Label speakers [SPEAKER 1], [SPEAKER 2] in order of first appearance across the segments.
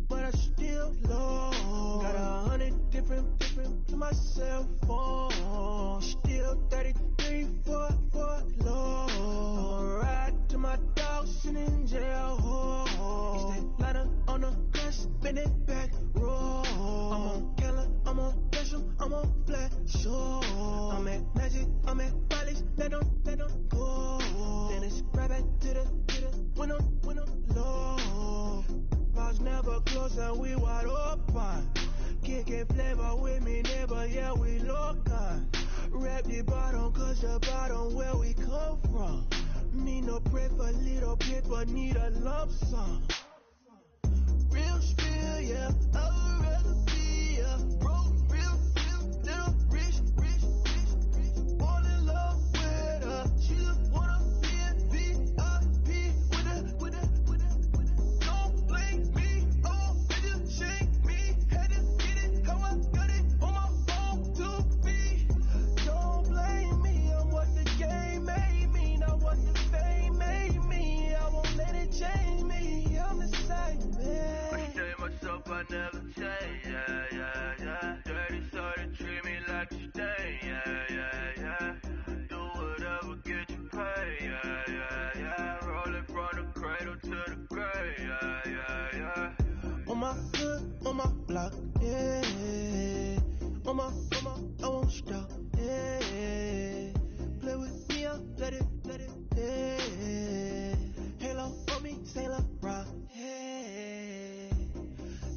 [SPEAKER 1] but I still low. Got 100 different to my cell phone. Still 33 for low. I'ma ride to my dog sitting in jail. Stay lighter on the grass, spin it back, roll. I'm on Keller, I'm on Bishop, I'm on Black Shore. I'm at Magic, I'm at Bally's, let them go. Then it's right back to the when I'm low. Bars never close and we wide open. Kicking flavor with me, neighbor, yeah, we local. Rap the bottom, cause the bottom where we come from. Need no pray for little paper, need a lump sum. Real spill, yeah, I would rather be, yeah. Broke, real, little rich. Fall in love with her. She just wanna be a VIP with her. Don't blame me, oh, they just shake me. Had to get it, how I got it on my phone to be. Don't blame me, I'm what the game made me, not what the fame made me. I won't let it change me, I'm the same man. I tell myself I never change, yeah. Dirty so they treat me like a stain, yeah. Do whatever, get you paid, yeah. Rolling from the cradle to the grave, yeah. On my foot, on my block, yeah. On my, I won't stop, yeah. Play with me, I'll let it, yeah. Halo on me, Sailor Rock, yeah.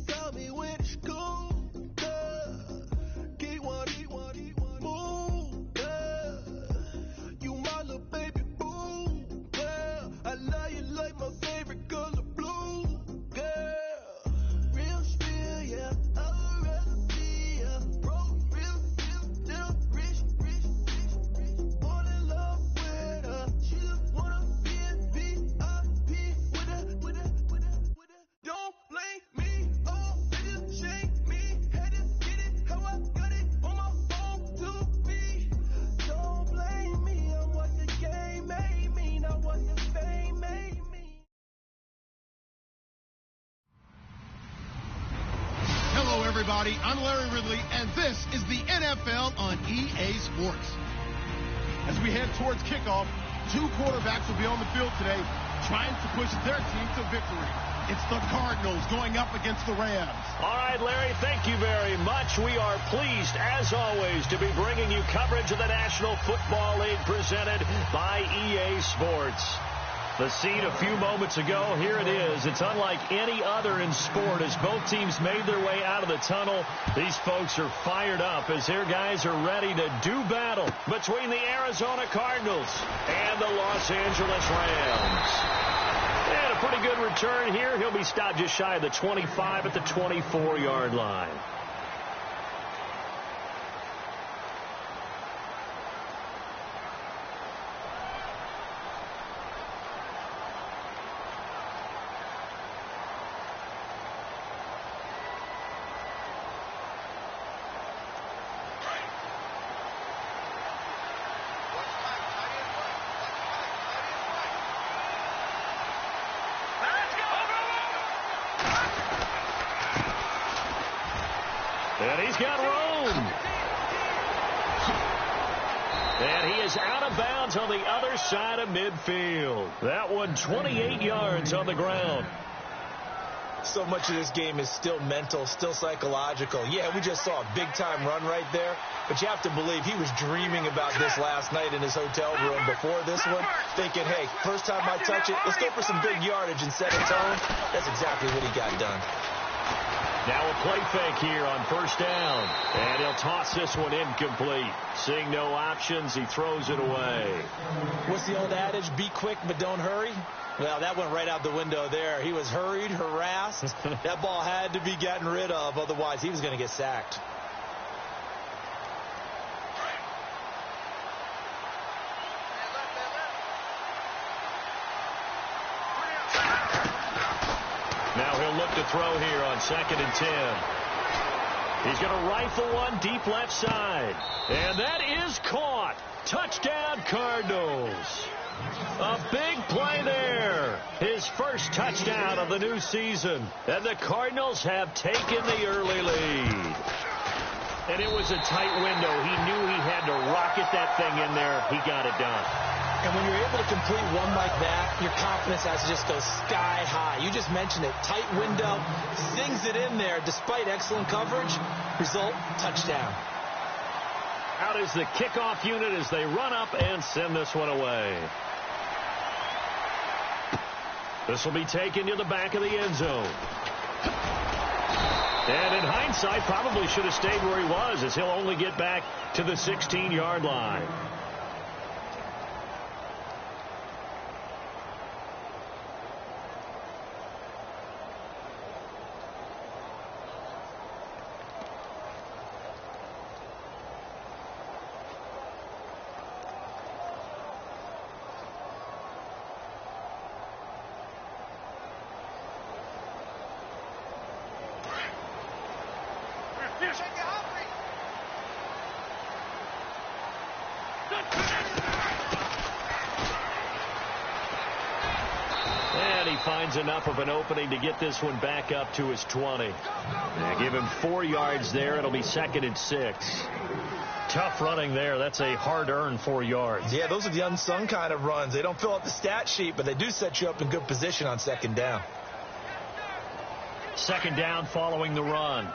[SPEAKER 1] Got me with school, yeah. Get one, move, yeah. You my little baby boo, yeah. I love you like my favorite color blue, yeah. Real spill, yeah. I would rather be, yeah. Broke, real, little rich. Fall in love with her. She just wanna be a VIP with her. Don't blame me, oh, they just shake me. Had to get it, how I got it on my phone to be. Don't blame me, I'm what the game made me, not what the fame made me.
[SPEAKER 2] Hello, everybody. I'm Larry Ridley, and this is the NFL on EA Sports. As we head towards kickoff, two quarterbacks will be on the field today trying to push their team to victory. It's the Cardinals going up against the Rams.
[SPEAKER 3] All right, Larry, thank you very much. We are pleased, as always, to be bringing you coverage of the National Football League presented by EA Sports. The scene a few moments ago, here it is. It's unlike any other in sport as both teams made their way out of the tunnel. These folks are fired up as their guys are ready to do battle between the Arizona Cardinals and the Los Angeles Rams. And a pretty good return here. He'll be stopped just shy of the 25 at the 24-yard line. And he's got room. And he is out of bounds on the other side of midfield. That one 28 yards on the ground.
[SPEAKER 4] So much of this game is still mental, still psychological. Yeah, we just saw a big-time run right there, but you have to believe he was dreaming about this last night in his hotel room before this one, thinking, hey, first time I touch it, let's go for some big yardage and set a tone. That's exactly what he got done.
[SPEAKER 3] Now a play fake here on first down, and he'll toss this one incomplete. Seeing no options, he throws it away.
[SPEAKER 4] What's the old adage, be quick but don't hurry? Well, that went right out the window there. He was hurried, harassed. That ball had to be gotten rid of, otherwise he was going to get sacked.
[SPEAKER 3] Now he'll look to throw here on 2nd and 10. He's going to rifle one deep left side. And that is caught. Touchdown, Cardinals. A big play there. His first touchdown of the new season. And the Cardinals have taken the early lead. And it was a tight window. He knew he had to rocket that thing in there. He got it done.
[SPEAKER 4] And when you're able to complete one like that, your confidence has to just go sky high. You just mentioned it. Tight window, sings it in there despite excellent coverage. Result, touchdown.
[SPEAKER 3] Out is the kickoff unit as they run up and send this one away. This will be taken to the back of the end zone. And in hindsight, probably should have stayed where he was, as he'll only get back to the 16-yard line. And he finds enough of an opening to get this one back up to his 20. They give him 4 yards there. It'll be 2nd and 6. Tough running there. That's a hard-earned 4 yards.
[SPEAKER 4] Yeah, those are the unsung kind of runs. They don't fill out the stat sheet, but they do set you up in good position on 2nd down.
[SPEAKER 3] 2nd down following the run.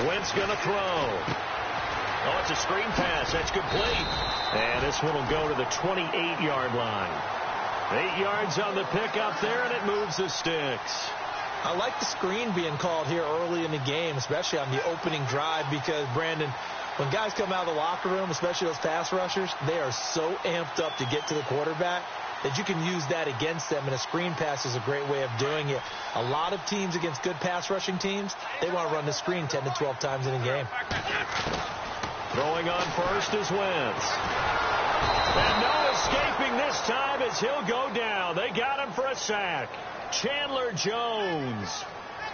[SPEAKER 3] Wentz going to throw. Oh, it's a screen pass. That's complete. And this one will go to the 28-yard line. 8 yards on the pickup there, and it moves the sticks.
[SPEAKER 4] I like the screen being called here early in the game, especially on the opening drive, because, Brandon, when guys come out of the locker room, especially those pass rushers, they are so amped up to get to the quarterback that you can use that against them, and a screen pass is a great way of doing it. A lot of teams against good pass rushing teams, they want to run the screen 10 to 12 times in a game.
[SPEAKER 3] Throwing on first is Wentz. And no escaping this time as he'll go down. They got him for a sack. Chandler Jones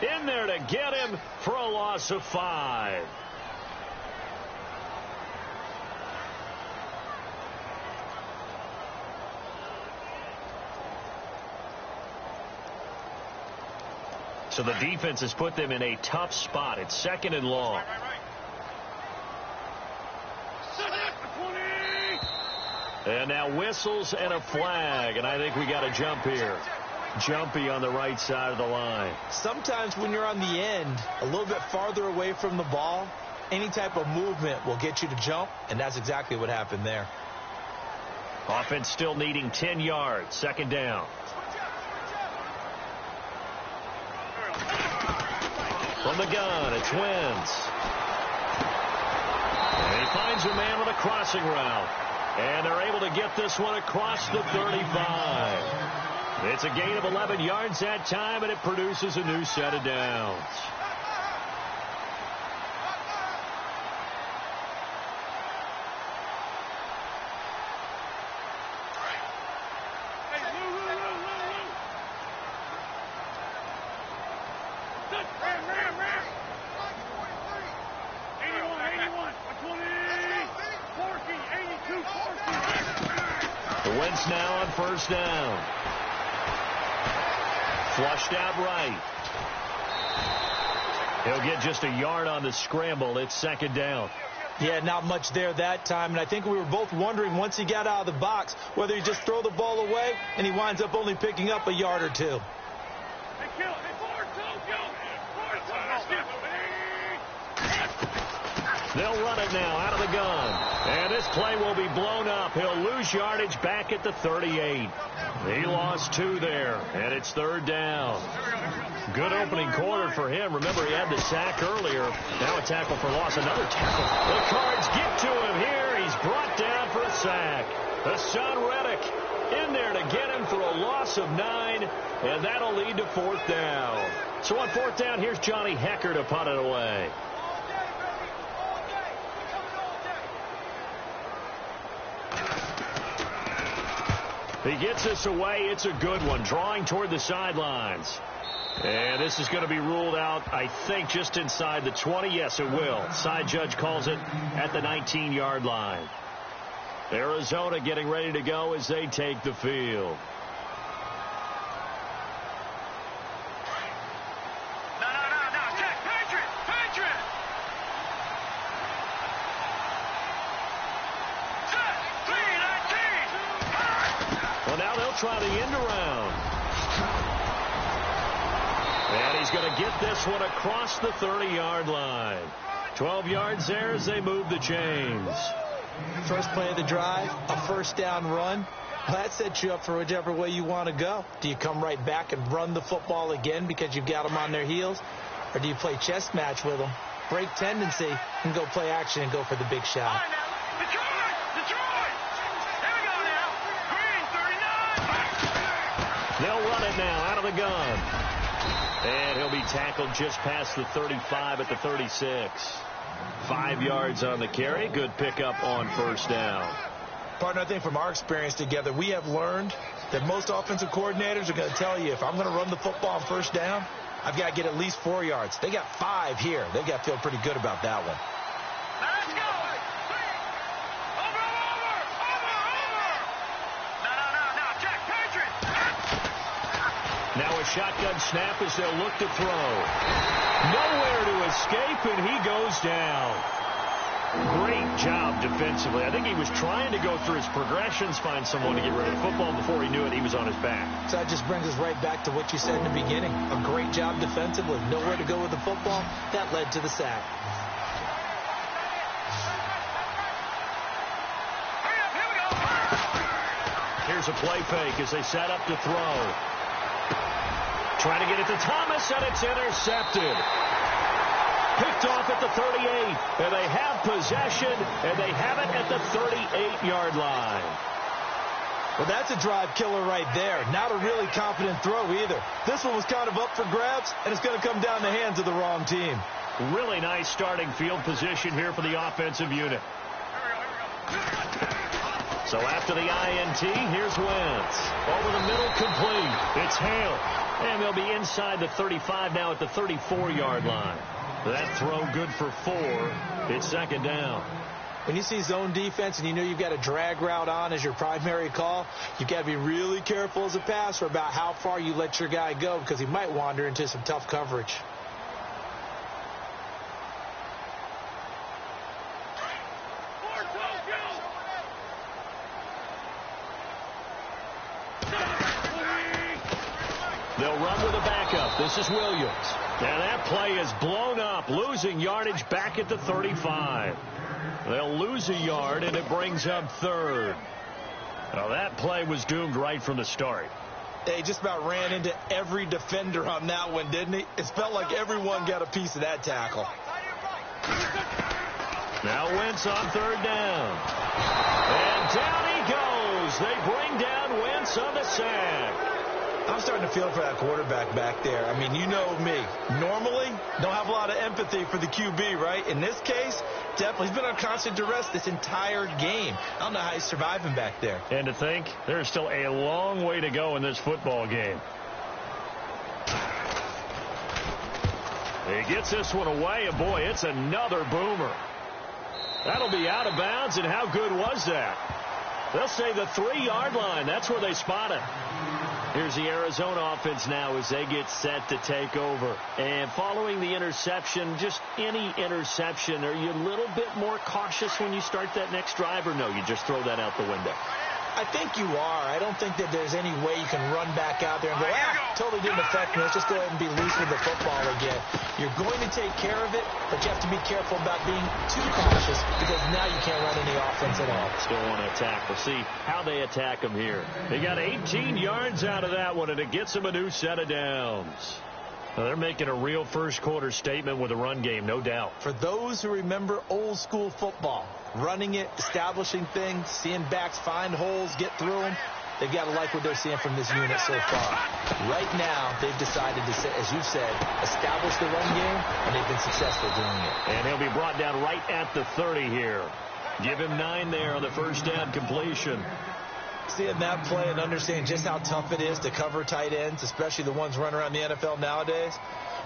[SPEAKER 3] in there to get him for a loss of 5. So the defense has put them in a tough spot. It's 2nd and long. And now whistles and a flag, and I think we got a jump here. Jumpy on the right side of the line.
[SPEAKER 4] Sometimes when you're on the end, a little bit farther away from the ball, any type of movement will get you to jump, and that's exactly what happened there.
[SPEAKER 3] Offense still needing 10 yards. 2nd down. From the gun, it's Wentz. And he finds a man with a crossing route. And they're able to get this one across the 35. It's a gain of 11 yards that time, and it produces a new set of downs. Wentz now on 1st down. Flushed out right. He'll get just a yard on the scramble. It's 2nd down.
[SPEAKER 4] Yeah, not much there that time. And I think we were both wondering once he got out of the box whether he just throw the ball away, and he winds up only picking up a yard or 2.
[SPEAKER 3] They'll run it now out of the gun. And this play will be blown up. He'll lose yardage back at the 38. He lost 2 there, and it's 3rd down. Good opening quarter for him. Remember, he had the sack earlier. Now a tackle for loss. Another tackle. The Cards get to him here. He's brought down for a sack. Hassan Reddick in there to get him for a loss of 9, and that'll lead to 4th down. So on 4th down, here's Johnny Hecker to punt it away. He gets this away. It's a good one. Drawing toward the sidelines. And this is going to be ruled out, I think, just inside the 20. Yes, it will. Side judge calls it at the 19-yard line. Arizona getting ready to go as they take the field. Well, now they'll try the end around. And he's going to get this one across the 30-yard line. 12 yards there as they move the chains.
[SPEAKER 4] First play of the drive, a first down run. That sets you up for whichever way you want to go. Do you come right back and run the football again because you've got them on their heels? Or do you play chess match with them, break tendency, and go play action and go for the big shot?
[SPEAKER 3] They'll run it now out of the gun. And he'll be tackled just past the 35 at the 36. 5 yards on the carry. Good pickup on first down.
[SPEAKER 4] Partner, I think from our experience together, we have learned that most offensive coordinators are going to tell you, if I'm going to run the football on first down, I've got to get at least 4 yards. They got 5 here. They've got to feel pretty good about that one.
[SPEAKER 5] Let's go.
[SPEAKER 3] Now a shotgun snap as they'll look to throw. Nowhere to escape, and he goes down. Great job defensively. I think he was trying to go through his progressions, find someone to get rid of the football. Before he knew it, he was on his back.
[SPEAKER 4] So that just brings us right back to what you said in the beginning. A great job defensively. Nowhere to go with the football. That led to the sack.
[SPEAKER 3] Here's a play fake as they set up to throw. Trying to get it to Thomas, and it's intercepted. Picked off at the 38, and they have possession, and they have it at the 38-yard line.
[SPEAKER 4] Well, that's a drive killer right there. Not a really confident throw either. This one was kind of up for grabs, and it's going to come down the hands of the wrong team.
[SPEAKER 3] Really nice starting field position here for the offensive unit. So after the INT, here's Wentz. Over the middle, complete. It's Hale. And they'll be inside the 35 now at the 34-yard line. That throw good for 4. It's second down.
[SPEAKER 4] When you see zone defense and you know you've got a drag route on as your primary call, you've got to be really careful as a passer about how far you let your guy go because he might wander into some tough coverage.
[SPEAKER 3] They'll run with a backup. This is Williams. And that play is blown up, losing yardage back at the 35. They'll lose a yard, and it brings up third. Now, that play was doomed right from the start.
[SPEAKER 4] They just about ran into every defender on that one, didn't he? It felt like everyone got a piece of that tackle.
[SPEAKER 3] Now Wentz on third down. And down he goes. They bring down Wentz on the sack.
[SPEAKER 4] I'm starting to feel for that quarterback back there. I mean, you know me. Normally, don't have a lot of empathy for the QB, right? In this case, definitely. He's been on constant duress this entire game. I don't know how he's surviving back there.
[SPEAKER 3] And to think, there's still a long way to go in this football game. He gets this one away, and boy, it's another boomer. That'll be out of bounds, and how good was that? They'll say the 3-yard line. That's where they spot it. Here's the Arizona offense now as they get set to take over. And following the interception, just any interception, are you a little bit more cautious when you start that next drive, or no, you just throw that out the window?
[SPEAKER 4] I think you are. I don't think that there's any way you can run back out there and go, totally didn't affect me. Let's just go ahead and be loose with the football again. You're going to take care of it, but you have to be careful about being too cautious because now you can't run any offense at all.
[SPEAKER 3] Still want to attack. We'll see how they attack them here. They got 18 yards out of that one, and it gets them a new set of downs. Now they're making a real first-quarter statement with a run game, no doubt.
[SPEAKER 4] For those who remember old-school football, running it, establishing things, seeing backs find holes, get through them, they've got to like what they're seeing from this unit so far. Right now, they've decided to, as you said, establish the run game, and they've been successful doing it.
[SPEAKER 3] And he'll be brought down right at the 30 here. Give him 9 there on the first down completion.
[SPEAKER 4] Seeing that play and understanding just how tough it is to cover tight ends, especially the ones running around the NFL nowadays,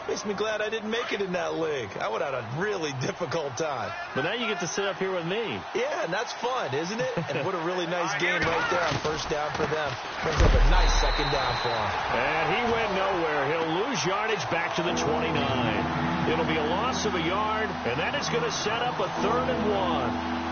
[SPEAKER 4] makes me glad I didn't make it in that league. I would have had a really difficult time.
[SPEAKER 3] But now you get to sit up here with me.
[SPEAKER 4] Yeah, and that's fun, isn't it? And what a really nice game right there on first down for them. Brings up a nice second down for him.
[SPEAKER 3] And he went nowhere. He'll lose yardage back to the 29. It'll be a loss of a yard, and that is going to set up a 3rd and 1.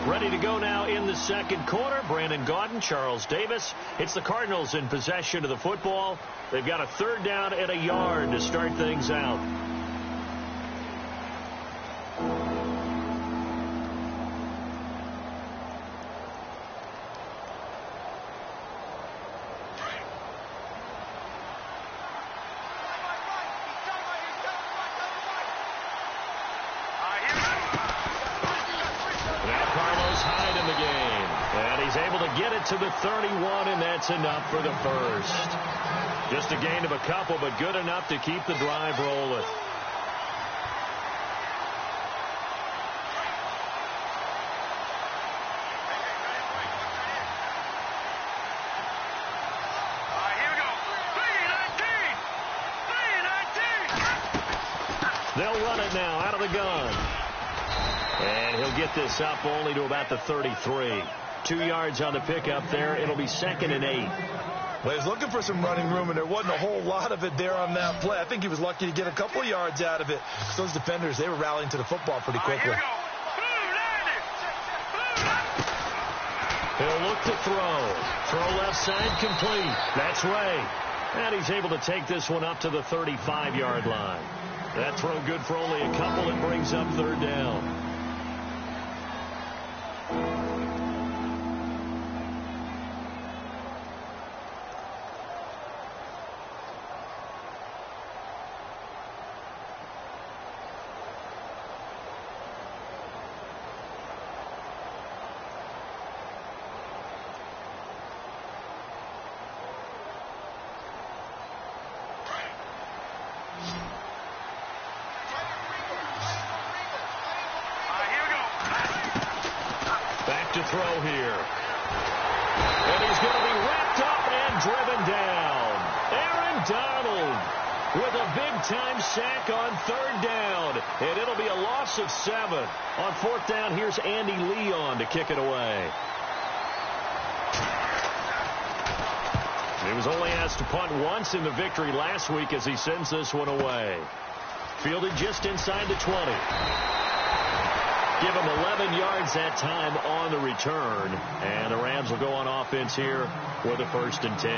[SPEAKER 3] Ready to go now in the second quarter. Brandon Gaudin, Charles Davis. It's the Cardinals in possession of the football. They've got a 3rd down and a yard to start things out. Get it to the 31, and that's enough for the first. Just a gain of a couple, but good enough to keep the drive rolling. They'll run it now out of the gun. And he'll get this up only to about the 33. 2 yards on the pickup there. It'll be 2nd and 8.
[SPEAKER 4] Well, he was looking for some running room, and there wasn't a whole lot of it there on that play. I think he was lucky to get a couple yards out of it. Those defenders, they were rallying to the football pretty quickly.
[SPEAKER 3] He'll look to throw. Throw left side complete. That's Ray. And he's able to take this one up to the 35-yard line. That throw good for only a couple. It brings up 3rd down. To throw here. And he's going to be wrapped up and driven down. Aaron Donald with a big-time sack on 3rd down. And it'll be a loss of 7. On 4th down, here's Andy Leon to kick it away. He was only asked to punt once in the victory last week as he sends this one away. Fielded just inside the 20. Give him 11 yards that time on the return. And the Rams will go on offense here with a 1st and 10.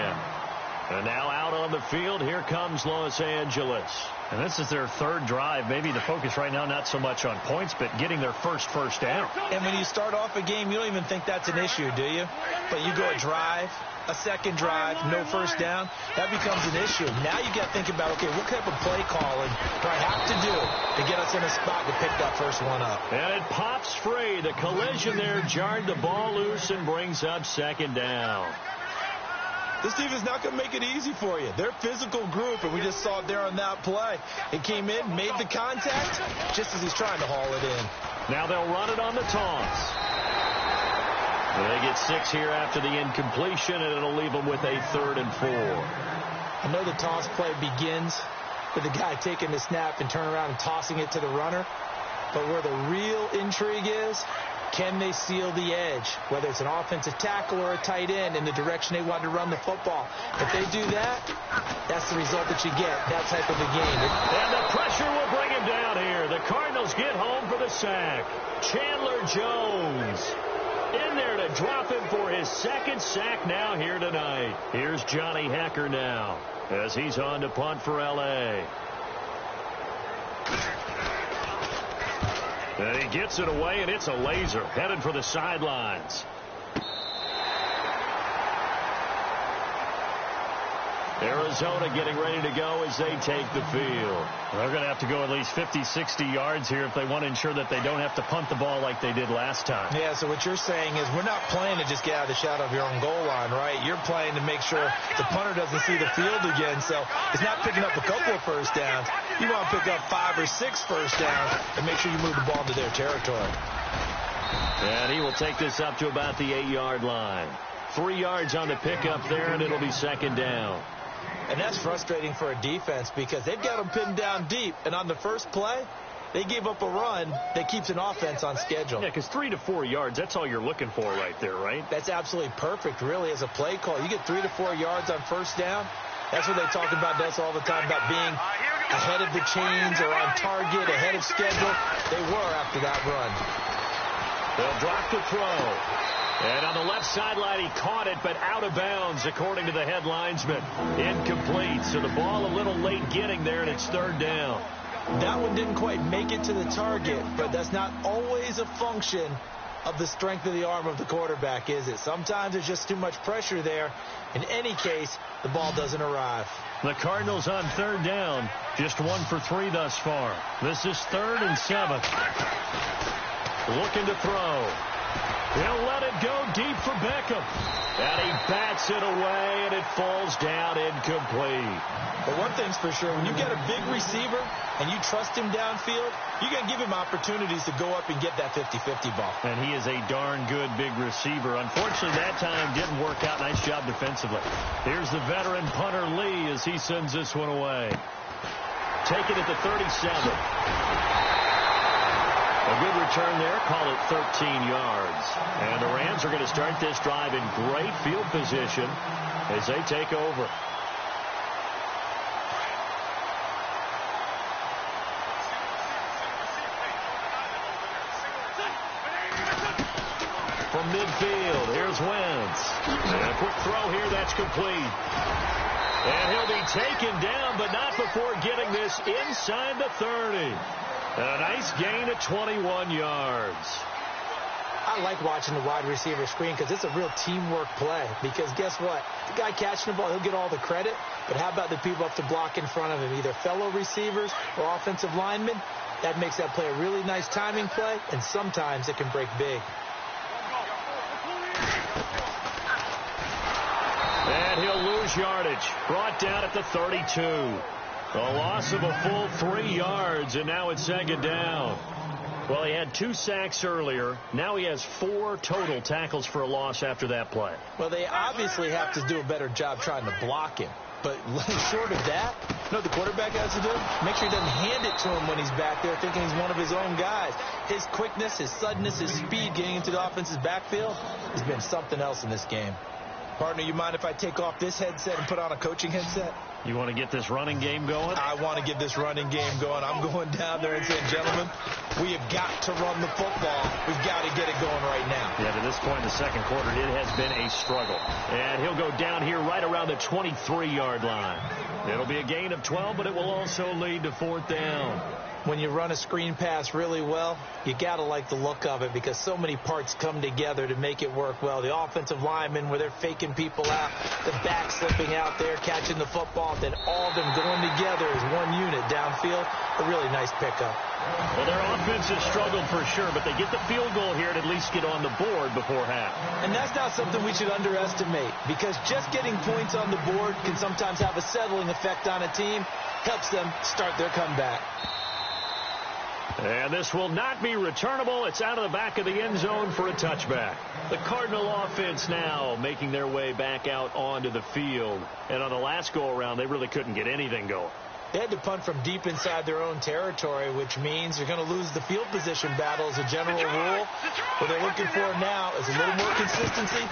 [SPEAKER 3] And now out on the field, here comes Los Angeles.
[SPEAKER 5] And this is their 3rd drive. Maybe the focus right now not so much on points, but getting their first down.
[SPEAKER 4] And when you start off a game, you don't even think that's an issue, do you? But you go a drive, a second drive, no 1st down, that becomes an issue. Now you got to think about, okay, what type of play calling do I have to do to get us in a spot to pick that first one up?
[SPEAKER 3] And it pops free. The collision there jarred the ball loose and brings up 2nd down.
[SPEAKER 4] This team is not going to make it easy for you. They're a physical group, and we just saw it there on that play. It came in, made the contact, just as he's trying to haul it in.
[SPEAKER 3] Now they'll run it on the toss. They get 6 here after the incompletion, and it'll leave them with a 3rd and 4.
[SPEAKER 4] I know the toss play begins with the guy taking the snap and turning around and tossing it to the runner. But where the real intrigue is, can they seal the edge, whether it's an offensive tackle or a tight end, in the direction they want to run the football? If they do that, that's the result that you get, that type of a game.
[SPEAKER 3] And the pressure will bring him down here. The Cardinals get home for the sack. Chandler Jones in there to drop him for his 2nd sack now here tonight. Here's Johnny Hecker now as he's on to punt for L.A. And he gets it away, and it's a laser headed for the sidelines. Arizona getting ready to go as they take the field.
[SPEAKER 5] They're going to have to go at least 50, 60 yards here if they want to ensure that they don't have to punt the ball like they did last time.
[SPEAKER 4] Yeah, so what you're saying is we're not playing to just get out of the shadow of your own goal line, right? You're playing to make sure the punter doesn't see the field again. So it's not picking up a couple of 1st downs. You want to pick up 5 or 6 1st downs and make sure you move the ball into their territory.
[SPEAKER 3] And he will take this up to about the 8-yard line. 3 yards on the pickup there, and it'll be second down.
[SPEAKER 4] And that's frustrating for a defense because they've got them pinned down deep. And on the first play, they gave up a run that keeps an offense on schedule.
[SPEAKER 3] Yeah, because 3 to 4 yards, that's all you're looking for right there, right?
[SPEAKER 4] That's absolutely perfect, really, as a play call. You get 3 to 4 yards on first down. That's what they talk about us all the time, about being ahead of the chains or on target, ahead of schedule. They were after that run.
[SPEAKER 3] They'll drop the throw. And on the left sideline, he caught it, but out of bounds, according to the head linesman. Incomplete. So the ball a little late getting there, and it's third down.
[SPEAKER 4] That one didn't quite make it to the target, but that's not always a function of the strength of the arm of the quarterback, is it? Sometimes there's just too much pressure there. In any case, the ball doesn't arrive.
[SPEAKER 3] The Cardinals on third down, just 1 for 3 thus far. This is 3rd and 7. Looking to throw. He'll let it go deep for Beckham. And he bats it away, and it falls down incomplete.
[SPEAKER 4] But one thing's for sure, when you get a big receiver and you trust him downfield, you're going to give him opportunities to go up and get that 50-50 ball.
[SPEAKER 3] And he is a darn good big receiver. Unfortunately, that time didn't work out. Nice job defensively. Here's the veteran punter Lee as he sends this one away. Take it at the 37. A good return there. Call it 13 yards. And the Rams are going to start this drive in great field position as they take over. From midfield, here's Wentz. And a quick throw here, that's complete. And he'll be taken down, but not before getting this inside the 30. A nice gain of 21 yards.
[SPEAKER 4] I like watching the wide receiver screen because it's a real teamwork play. Because guess what? The guy catching the ball, he'll get all the credit. But how about the people up to block in front of him, either fellow receivers or offensive linemen? That makes that play a really nice timing play, and sometimes it can break big.
[SPEAKER 3] And he'll lose yardage. Brought down at the 32. A loss of a full 3 yards, and now it's second down. Well, he had 2 sacks earlier. Now he has 4 total tackles for a loss after that play.
[SPEAKER 4] Well, they obviously have to do a better job trying to block him. But short of that, you know what the quarterback has to do? Make sure he doesn't hand it to him when he's back there thinking he's one of his own guys. His quickness, his suddenness, his speed getting into the offense's backfield has been something else in this game. Partner, you mind if I take off this headset and put on a coaching headset?
[SPEAKER 3] You want to get this running game going?
[SPEAKER 4] I want to get this running game going. I'm going down there and saying, gentlemen, we have got to run the football. We've got to get it going right now.
[SPEAKER 3] Yeah, to this point in the second quarter, it has been a struggle. And he'll go down here right around the 23-yard line. It'll be a gain of 12, but it will also lead to 4th down.
[SPEAKER 4] When you run a screen pass really well, you got to like the look of it because so many parts come together to make it work well. The offensive linemen, where they're faking people out, the back slipping out there, catching the football, then all of them going together as one unit downfield. A really nice pickup.
[SPEAKER 3] Well, their offense has struggled for sure, but they get the field goal here and at least get on the board before half.
[SPEAKER 4] And that's not something we should underestimate because just getting points on the board can sometimes have a settling effect on a team, helps them start their comeback.
[SPEAKER 3] And this will not be returnable. It's out of the back of the end zone for a touchback. The Cardinal offense now making their way back out onto the field. And on the last go-around, they really couldn't get anything going.
[SPEAKER 4] They had to punt from deep inside their own territory, which means you're going to lose the field position battle as a general rule. What they're looking for now is a little more consistency,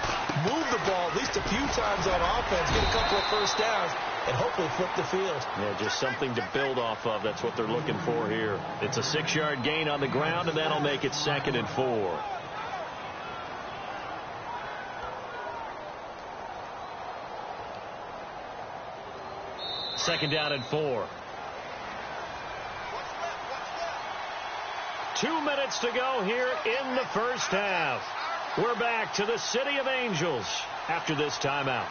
[SPEAKER 4] move the ball at least a few times on offense, get a couple of first downs, and hopefully flip the field.
[SPEAKER 3] Yeah, just something to build off of. That's what they're looking for here. It's a 6-yard gain on the ground, and that'll make it 2nd and 4. Second down and 4. 2 minutes to go here in the first half. We're back to the City of Angels after this timeout.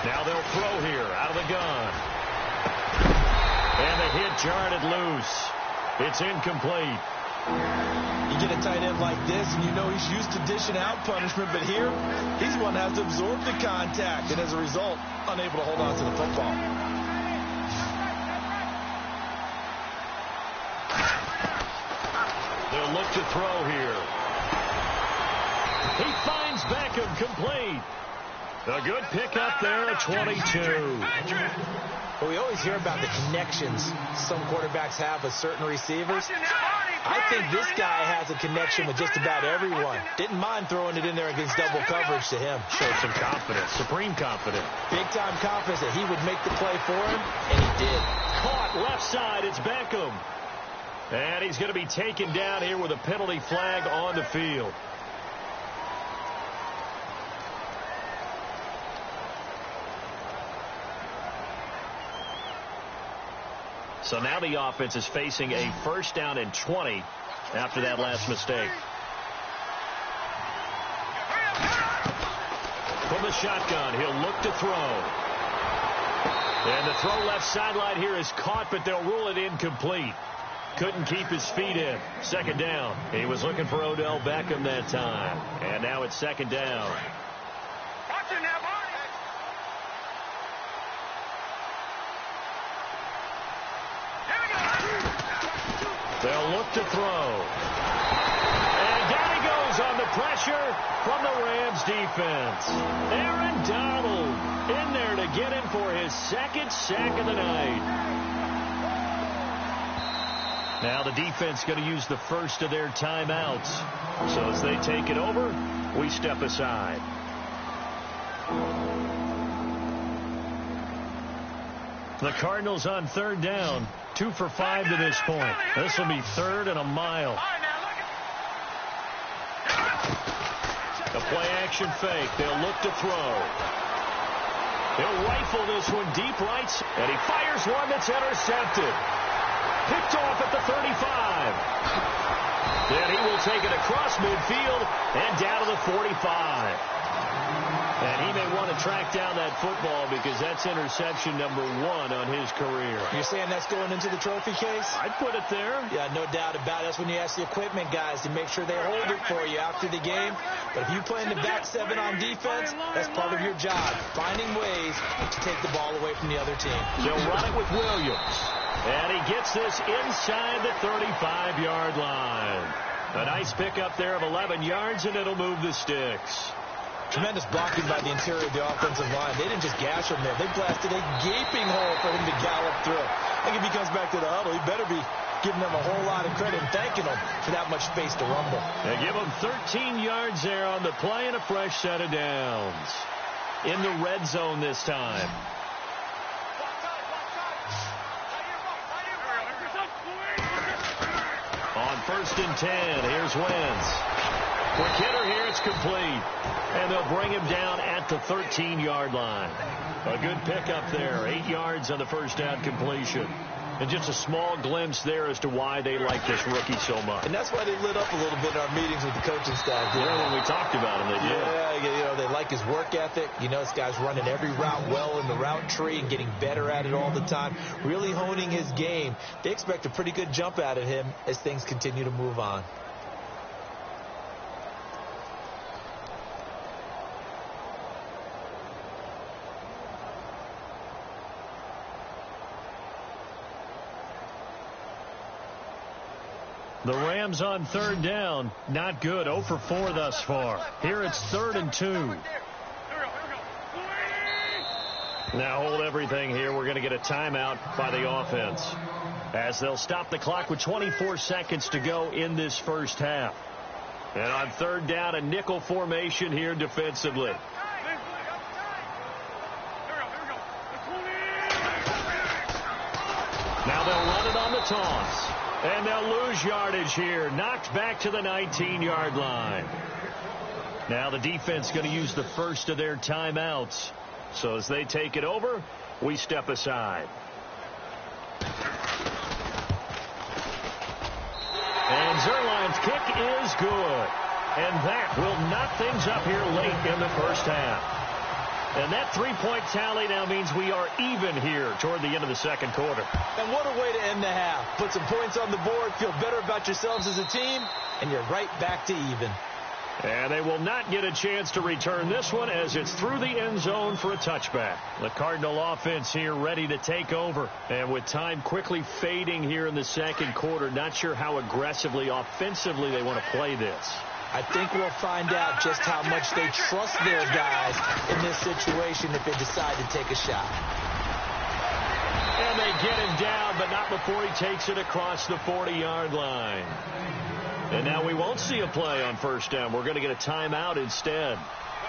[SPEAKER 3] Now they'll throw here out of the gun. And the hit jarred it loose. It's incomplete.
[SPEAKER 4] You get a tight end like this, and you know he's used to dishing out punishment, but here, he's the one that has to absorb the contact, and as a result, unable to hold on to the football.
[SPEAKER 3] They'll look to throw here. He finds Beckham complete. A good pickup there at 22.
[SPEAKER 4] Well, we always hear about the connections some quarterbacks have with certain receivers. I think this guy has a connection with just about everyone. Didn't mind throwing it in there against double coverage to him.
[SPEAKER 3] Showed some confidence, supreme confidence.
[SPEAKER 4] Big-time confidence that he would make the play for him, and he did.
[SPEAKER 3] Caught left side, it's Beckham. And he's going to be taken down here with a penalty flag on the field. So now the offense is facing a 1st down and 20 after that last mistake. From the shotgun, he'll look to throw. And the throw left sideline here is caught, but they'll rule it incomplete. Couldn't keep his feet in. 2nd down. He was looking for Odell Beckham that time. And now it's 2nd down. They'll look to throw. And down he goes on the pressure from the Rams defense. Aaron Donald in there to get him for his 2nd sack of the night. Now the defense going to use the first of their timeouts. So as they take it over, we step aside. The Cardinals on 3rd down. 2 for 5 to this point. This will be 3rd and a mile. The play-action fake. They'll look to throw. He'll rifle this one deep right, and he fires one that's intercepted. Picked off at the 35. Then he will take it across midfield and down to the 45. And he may want to track down that football because that's interception number 1 on his career.
[SPEAKER 4] You're saying that's going into the trophy case?
[SPEAKER 3] I'd put it there.
[SPEAKER 4] Yeah, no doubt about it. That's when you ask the equipment guys to make sure they hold it for you after the game. But if you play in the back 7 on defense, that's part of your job, finding ways to take the ball away from the other team.
[SPEAKER 3] They'll run it with Williams. And he gets this inside the 35-yard line. A nice pickup there of 11 yards, and it'll move the sticks.
[SPEAKER 4] Tremendous blocking by the interior of the offensive line. They didn't just gash him there. They blasted a gaping hole for him to gallop through. I think if he comes back to the huddle, he better be giving them a whole lot of credit and thanking them for that much space to rumble.
[SPEAKER 3] They give him 13 yards there on the play and a fresh set of downs. In the red zone this time. On 1st and 10, here's Wentz. Quick hitter here, it's complete. And they'll bring him down at the 13-yard line. A good pickup there, 8 yards on the 1st down completion. And just a small glimpse there as to why they like this rookie so much.
[SPEAKER 4] And that's why they lit up a little bit in our meetings with the coaching staff.
[SPEAKER 3] Yeah, when we talked about him, they did.
[SPEAKER 4] Yeah, they like his work ethic. You know, this guy's running every route well in the route tree and getting better at it all the time. Really honing his game. They expect a pretty good jump out of him as things continue to move on.
[SPEAKER 3] The Rams on 3rd down. Not good. 0 for 4 thus far. Here it's 3rd and 2. Now hold everything here. We're going to get a timeout by the offense as they'll stop the clock with 24 seconds to go in this first half. And on 3rd down, a nickel formation here defensively. Now they'll run it on the toss. And they'll lose yardage here. Knocked back to the 19-yard line. Now the defense going to use the first of their timeouts. So as they take it over, we step aside. And Zerline's kick is good. And that will knock things up here late in the first half. And that three-point tally now means we are even here toward the end of the second quarter.
[SPEAKER 4] And what a way to end the half. Put some points on the board, feel better about yourselves as a team, and you're right back to even.
[SPEAKER 3] And they will not get a chance to return this one as it's through the end zone for a touchback. The Cardinal offense here ready to take over. And with time quickly fading here in the second quarter, not sure how aggressively, offensively they want to play this.
[SPEAKER 4] I think we'll find out just how much they trust their guys in this situation if they decide to take a shot.
[SPEAKER 3] And they get him down, but not before he takes it across the 40-yard line. And now we won't see a play on first down. We're going to get a timeout instead,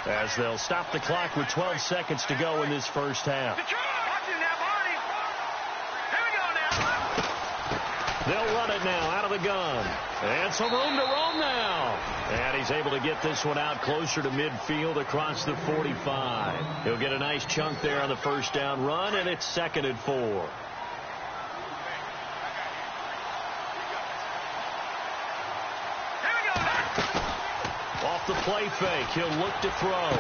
[SPEAKER 3] as they'll stop the clock with 12 seconds to go in this first half. They'll run it now out of the gun. And some room to roam now. And he's able to get this one out closer to midfield across the 45. He'll get a nice chunk there on the first down run, and it's 2nd and 4. Off the play fake, he'll look to throw.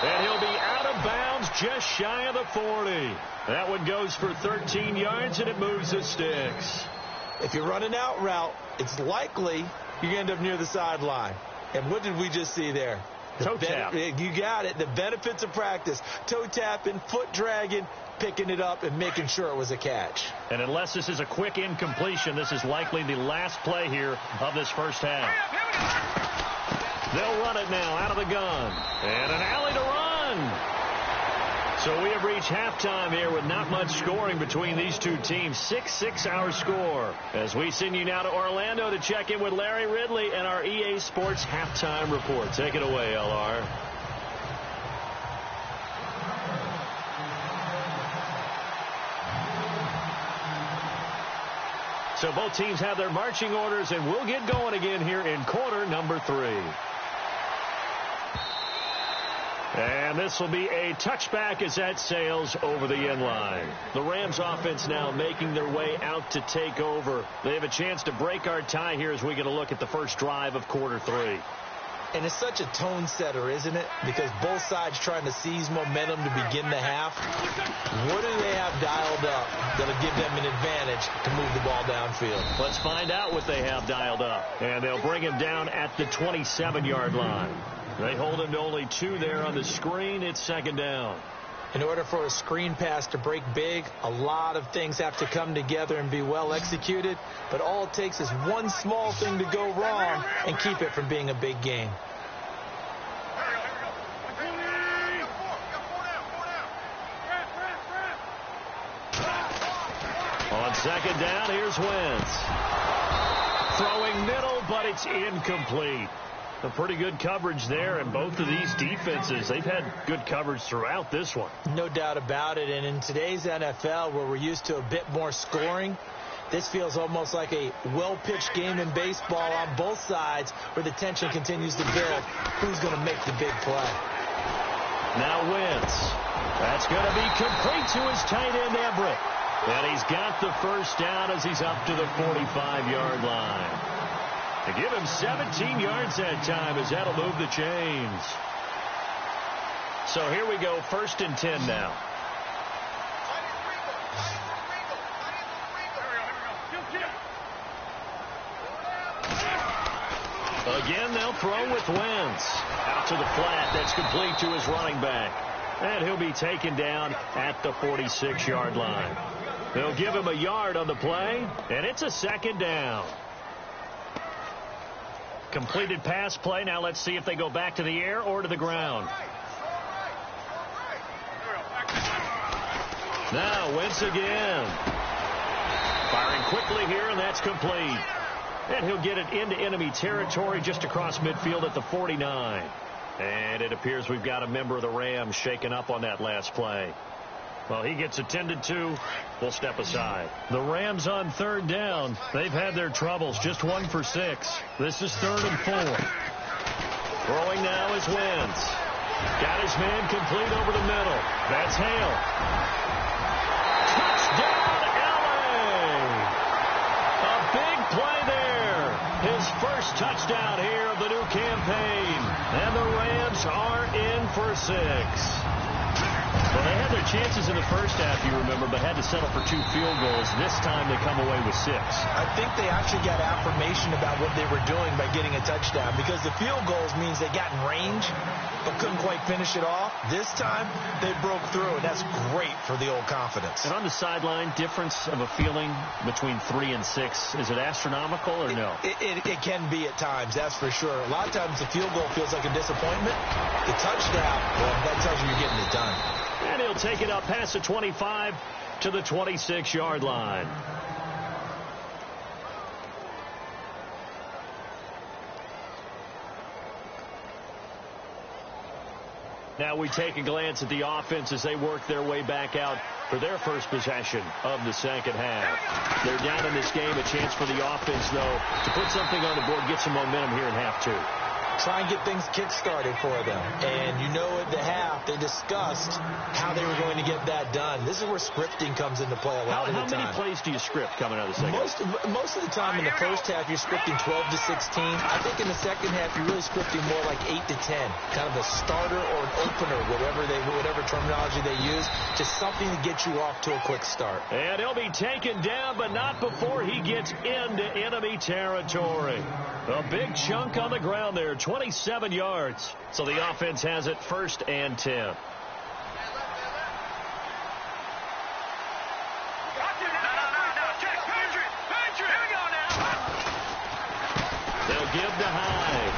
[SPEAKER 3] And he'll be out of bounds just shy of the 40. That one goes for 13 yards, and it moves the sticks.
[SPEAKER 4] If you run an out route, it's likely you end up near the sideline. And what did we just see there?
[SPEAKER 3] Toe tap.
[SPEAKER 4] You got it. The benefits of practice. Toe tapping, foot dragging, picking it up, and making sure it was a catch.
[SPEAKER 3] And unless this is a quick incompletion, this is likely the last play here of this first half. They'll run it now out of the gun. And an alley to run. So we have reached halftime here with not much scoring between these two teams. 6-6 our score. As we send you now to Orlando to check in with Larry Ridley and our EA Sports halftime report. Take it away, LR. So both teams have their marching orders, and we'll get going again here in quarter number 3. And this will be a touchback as that sails over the end line. The Rams offense now making their way out to take over. They have a chance to break our tie here as we get a look at the first drive of quarter 3.
[SPEAKER 4] And it's such a tone setter, isn't it? Because both sides trying to seize momentum to begin the half. What do they have dialed up that'll give them an advantage to move the ball downfield?
[SPEAKER 3] Let's find out what they have dialed up. And they'll bring him down at the 27-yard line. They hold him to only 2 there on the screen. It's 2nd down.
[SPEAKER 4] In order for a screen pass to break big, a lot of things have to come together and be well executed. But all it takes is one small thing to go wrong and keep it from being a big game.
[SPEAKER 3] On 2nd down, here's Wentz. Throwing middle, but it's incomplete. A pretty good coverage there, and both of these defenses, they've had good coverage throughout this one.
[SPEAKER 4] No doubt about it, and in today's NFL, where we're used to a bit more scoring, this feels almost like a well-pitched game in baseball on both sides where the tension continues to build. Who's going to make the big play?
[SPEAKER 3] Now Wentz. That's going to be complete to his tight end, Everett. And he's got the first down as he's up to the 45-yard line. To give him 17 yards that time, as that'll move the chains. So here we go, 1st and 10 now. Again, they'll throw with Wentz. Out to the flat, that's complete to his running back. And he'll be taken down at the 46-yard line. They'll give him a yard on the play, and it's a 2nd down. Completed pass play. Now let's see if they go back to the air or to the ground. Now Wentz again. Firing quickly here, and that's complete. And he'll get it into enemy territory just across midfield at the 49. And it appears we've got a member of the Rams shaken up on that last play. Well, he gets attended to. We'll step aside. The Rams on 3rd down. They've had their troubles. Just 1 for 6. This is 3rd and 4. Throwing now is Wentz. Got his man complete over the middle. That's Hale. Touchdown, LA! A big play there. His first touchdown here of the new campaign. And the Rams are in for 6.
[SPEAKER 5] Well, they had their chances in the first half, you remember, but had to settle for 2 field goals. This time they come away with 6.
[SPEAKER 4] I think they actually got affirmation about what they were doing by getting a touchdown, because the field goals means they got in range but couldn't quite finish it off. This time they broke through, and that's great for the old confidence.
[SPEAKER 5] And on the sideline, difference of a feeling between 3 and 6, is it astronomical or no?
[SPEAKER 4] It can be at times, that's for sure. A lot of times the field goal feels like a disappointment. The touchdown, well, that tells you you're getting it done.
[SPEAKER 5] And he'll take it up past the 25 to the 26-yard line. Now we take a glance at the offense as they work their way back out for their first possession of the second half. They're down in this game. A chance for the offense, though, to put something on the board, get some momentum here in half 2.
[SPEAKER 4] Try and get things kick-started for them. And you know at the half, they discussed how they were going to get that done. This is where scripting comes into play a lot of the time.
[SPEAKER 5] How many plays do you script coming out of the second half?
[SPEAKER 4] Most of the time in the first half, you're scripting 12 to 16. I think in the second half, you're really scripting more like 8 to 10. Kind of a starter or an opener, whatever terminology they use, just something to get you off to a quick start.
[SPEAKER 5] And he'll be taken down, but not before he gets into enemy territory. A big chunk on the ground there, 27 yards. So the offense has it 1st and 10. They'll give to Hyde.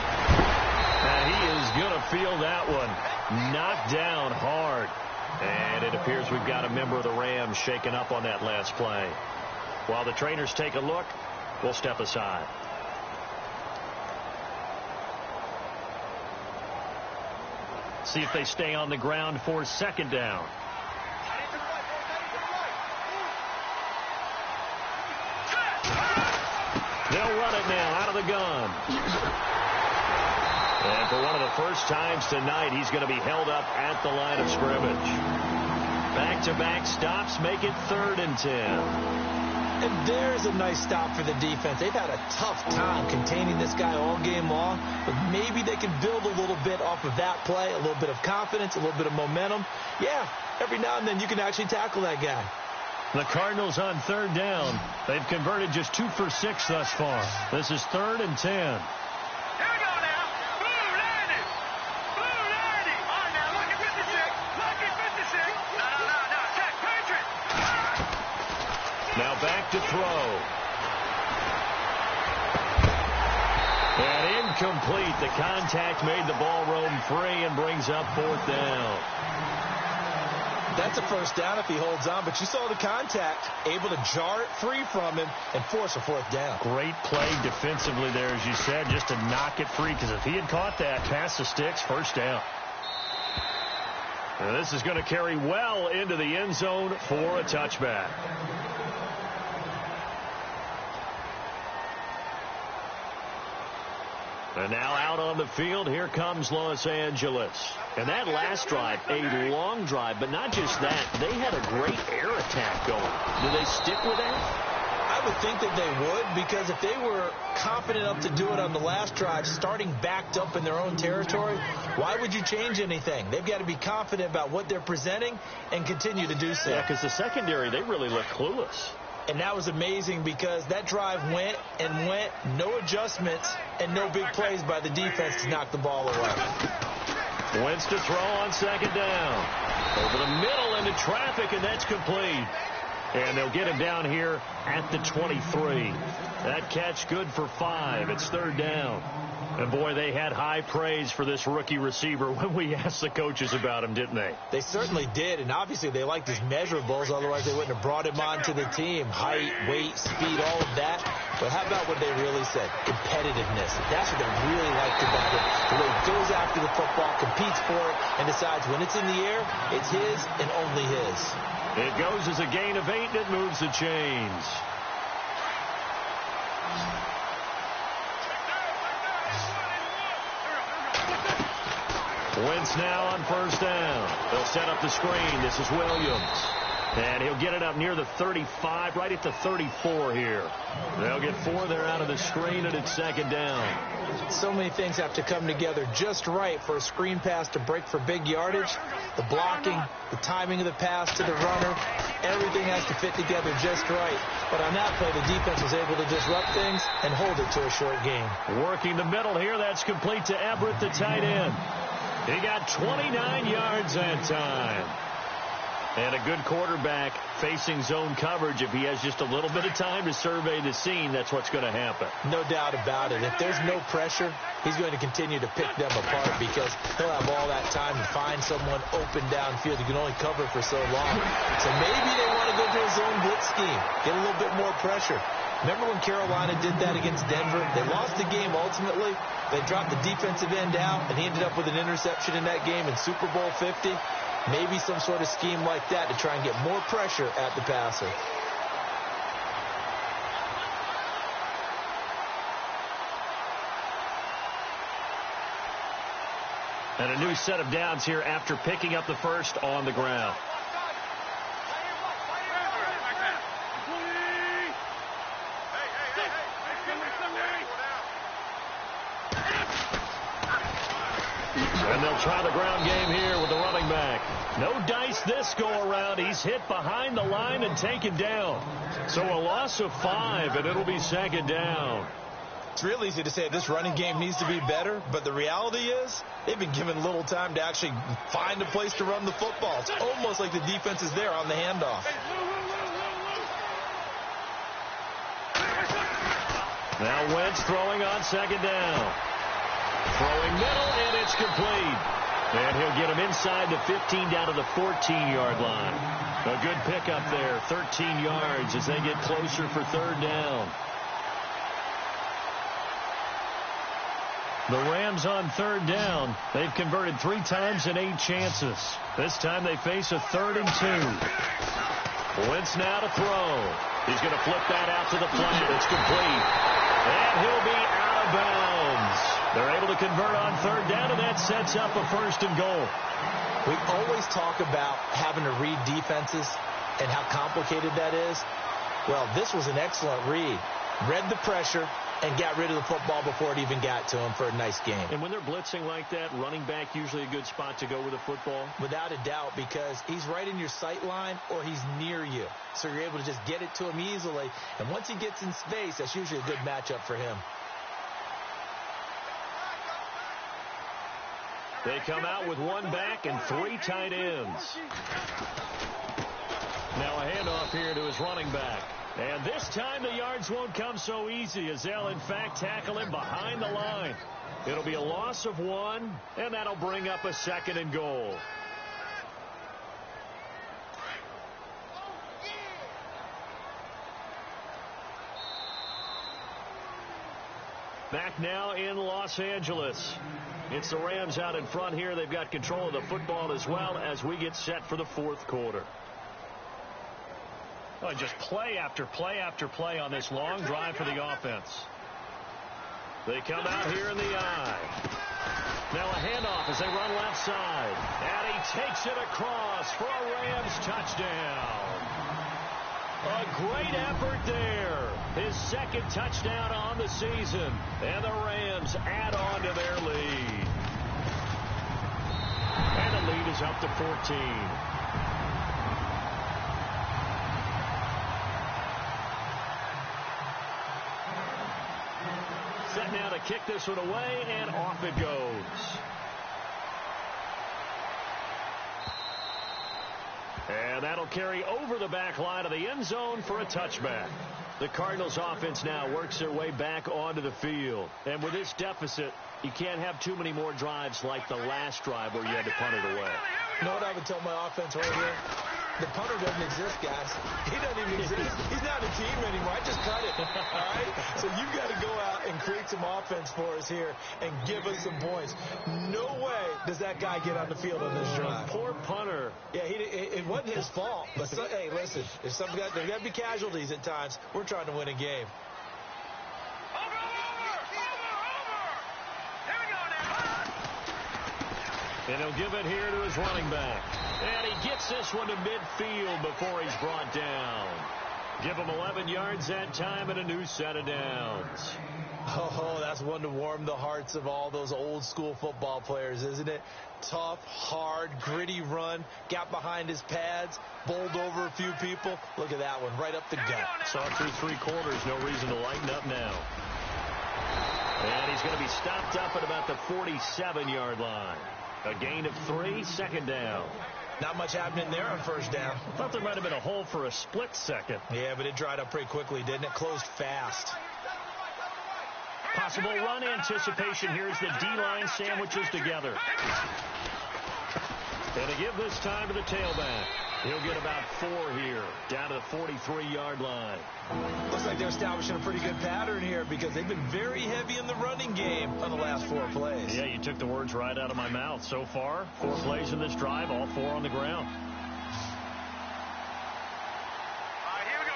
[SPEAKER 5] And he is going to feel that one. Knocked down hard. And it appears we've got a member of the Rams shaken up on that last play. While the trainers take a look, we'll step aside. See if they stay on the ground for 2nd down. They'll run it now out of the gun. And for one of the first times tonight, he's going to be held up at the line of scrimmage. Back-to-back stops make it 3rd and 10.
[SPEAKER 4] And there's a nice stop for the defense. They've had a tough time containing this guy all game long, but maybe they can build a little bit off of that play, a little bit of confidence, a little bit of momentum. Yeah, every now and then you can actually tackle that guy.
[SPEAKER 5] The Cardinals on 3rd down. They've converted just 2 for 6 thus far. This is 3rd and 10. Now back to throw. And incomplete. The contact made the ball roam free and brings up 4th down.
[SPEAKER 4] That's a 1st down if he holds on, but you saw the contact, able to jar it free from him and force a 4th down.
[SPEAKER 5] Great play defensively there, as you said, just to knock it free, because if he had caught that, past the sticks, 1st down. And this is going to carry well into the end zone for a touchback. And now out on the field, here comes Los Angeles. And that last drive, a long drive, but not just that. They had a great air attack going. Do they stick with that?
[SPEAKER 4] I would think that they would, because if they were confident enough to do it on the last drive, starting backed up in their own territory, why would you change anything? They've got to be confident about what they're presenting and continue to do so.
[SPEAKER 5] Yeah, because the secondary, they really look clueless.
[SPEAKER 4] And that was amazing, because that drive went and went, no adjustments, and no big plays by the defense to knock the ball away.
[SPEAKER 5] Wentz to throw on 2nd down. Over the middle into traffic, and that's complete. And they'll get him down here at the 23. That catch good for 5. It's 3rd down. And, boy, they had high praise for this rookie receiver when we asked the coaches about him, didn't they?
[SPEAKER 4] They certainly did, and obviously they liked his measurables. Otherwise, they wouldn't have brought him onto the team. Height, weight, speed, all of that. But how about what they really said? Competitiveness. That's what they really liked about him. The way he goes after the football, competes for it, and decides when it's in the air, it's his and only his.
[SPEAKER 5] It goes as a gain of 8, and it moves the chains. Wentz now on 1st down. They'll set up the screen. This is Williams.
[SPEAKER 3] And he'll get it up near the 35, right at the 34 here. They'll get 4 there out of the screen, and it's second down.
[SPEAKER 4] So many things have to come together just right for a screen pass to break for big yardage. The blocking, the timing of the pass to the runner, everything has to fit together just right. But on that play, the defense was able to disrupt things and hold it to a short gain.
[SPEAKER 3] Working the middle here, that's complete to Everett, the tight end. He got 29 yards that time. And a good quarterback facing zone coverage. If he has just a little bit of time to survey the scene, that's what's going to happen.
[SPEAKER 4] No doubt about it. If there's no pressure, he's going to continue to pick them apart because he'll have all that time to find someone open downfield. He can only cover for so long. So maybe they want to go to a zone blitz scheme, get a little bit more pressure. Remember when Carolina did that against Denver? They lost the game ultimately. They dropped the defensive end out, and he ended up with an interception in that game in Super Bowl 50. Maybe some sort of scheme like that to try and get more pressure at the passer.
[SPEAKER 3] And a new set of downs here after picking up the first on the ground. And they'll try the ground game here with the running back. No dice this go-around. He's hit behind the line and taken down. So a loss of 5, and it'll be second down.
[SPEAKER 4] It's real easy to say this running game needs to be better, but the reality is they've been given little time to actually find a place to run the football. It's almost like the defense is there on the handoff.
[SPEAKER 3] Now Wentz throwing on second down. Throwing middle, and it's complete. And he'll get him inside the 15 down to the 14-yard line. A good pickup there, 13 yards as they get closer for third down. The Rams on third down. They've converted 3 times in 8 chances. This time they face a 3rd and 2. Wentz now to throw. He's going to flip that out to the flat. It's complete. And he'll be out of bounds. They're able to convert on third down, and that sets up a 1st and goal.
[SPEAKER 4] We always talk about having to read defenses and how complicated that is. Well, this was an excellent read. Read the pressure and got rid of the football before it even got to him for a nice game.
[SPEAKER 3] And when they're blitzing like that, running back usually a good spot to go with the football?
[SPEAKER 4] Without a doubt, because he's right in your sight line or he's near you. So you're able to just get it to him easily. And once he gets in space, that's usually a good matchup for him.
[SPEAKER 3] They come out with 1 back and 3 tight ends. Now a handoff here to his running back. And this time the yards won't come so easy as they'll in fact tackle him behind the line. It'll be a loss of 1, and that'll bring up a 2nd and goal. Back now in Los Angeles. It's the Rams out in front here. They've got control of the football as well as we get set for the 4th quarter. Oh, just play after play after play on this long drive for the offense. They come out here in the eye. Now a handoff as they run left side. And he takes it across for a Rams touchdown. A great effort there. His 2nd touchdown on the season. And the Rams add on to their lead. And the lead is up to 14. Set now to kick this one away, and off it goes. And that'll carry over the back line of the end zone for a touchback. The Cardinals offense now works their way back onto the field. And with this deficit, you can't have too many more drives like the last drive where you had to punt it away.
[SPEAKER 4] You know what I would tell my offense right here? The punter doesn't exist, guys. He doesn't even exist. He's not a team anymore. I just cut it. All right? So you've got to go out and create some offense for us here and give us some points. No way does that guy get on the field on this drive.
[SPEAKER 3] Poor punter.
[SPEAKER 4] Yeah, it wasn't his fault. But hey, listen, if there's got to be casualties at times. We're trying to win a game.
[SPEAKER 3] And he'll give it here to his running back. And he gets this one to midfield before he's brought down. Give him 11 yards that time and a new set of downs.
[SPEAKER 4] Oh, that's one to warm the hearts of all those old school football players, isn't it? Tough, hard, gritty run. Got behind his pads, bowled over a few people. Look at that one, right up the gut.
[SPEAKER 3] Saw through 3 quarters, no reason to lighten up now. And he's going to be stopped up at about the 47-yard line. A gain of 3, second down.
[SPEAKER 4] Not much happening there on first down.
[SPEAKER 3] I thought there might have been a hole for a split second.
[SPEAKER 4] Yeah, but it dried up pretty quickly, didn't it? Closed fast.
[SPEAKER 3] Possible run anticipation. Here's the D-line sandwiches together. And to give this time to the tailback. He'll get about 4 here, down to the 43-yard line.
[SPEAKER 4] Looks like they're establishing a pretty good pattern here because they've been very heavy in the running game on the last 4 plays.
[SPEAKER 3] Yeah, you took the words right out of my mouth. So far, 4 plays in this drive, all 4 on the ground.
[SPEAKER 5] Here we go.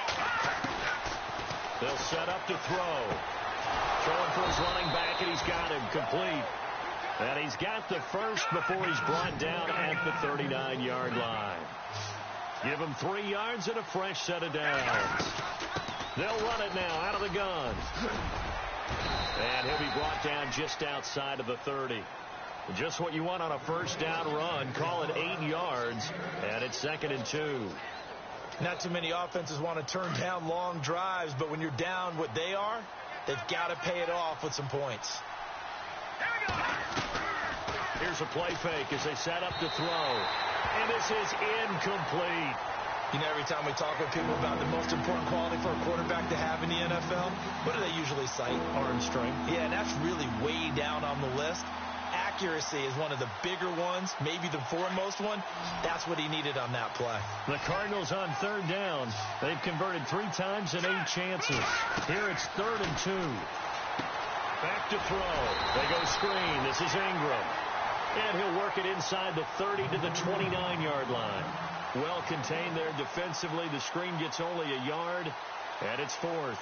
[SPEAKER 3] They'll set up to throw. Throwing for his running back, and he's got him complete. And he's got the first before he's brought down at the 39-yard line. Give him 3 yards and a fresh set of downs. They'll run it now out of the gun. And he'll be brought down just outside of the 30. Just what you want on a first down run. Call it 8 yards, and it's 2nd and 2.
[SPEAKER 4] Not too many offenses want to turn down long drives, but when you're down what they are, they've got to pay it off with some points.
[SPEAKER 3] Here's a play fake as they set up to throw. And this is incomplete.
[SPEAKER 4] You know, every time we talk with people about the most important quality for a quarterback to have in the NFL, what do they usually cite?
[SPEAKER 3] Arm strength.
[SPEAKER 4] Yeah, and that's really way down on the list. Accuracy is one of the bigger ones, maybe the foremost one. That's what he needed on that play.
[SPEAKER 3] The Cardinals on 3rd down. They've converted 3 times in 8 chances. Here it's 3rd and 2. Back to throw. They go screen. This is Ingram. And he'll work it inside the 30 to the 29-yard line. Well contained there defensively. The screen gets only a yard, and it's 4th.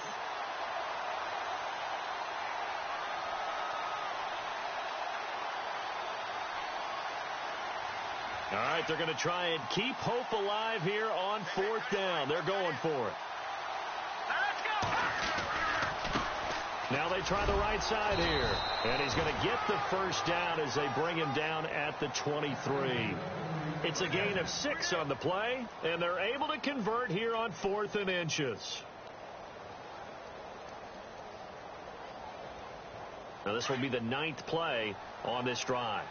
[SPEAKER 3] All right, they're going to try and keep hope alive here on 4th down. They're going for it. Now they try the right side here. And he's going to get the first down as they bring him down at the 23. It's a gain of 6 on the play, and they're able to convert here on 4th and inches. Now this will be the 9th play on this drive.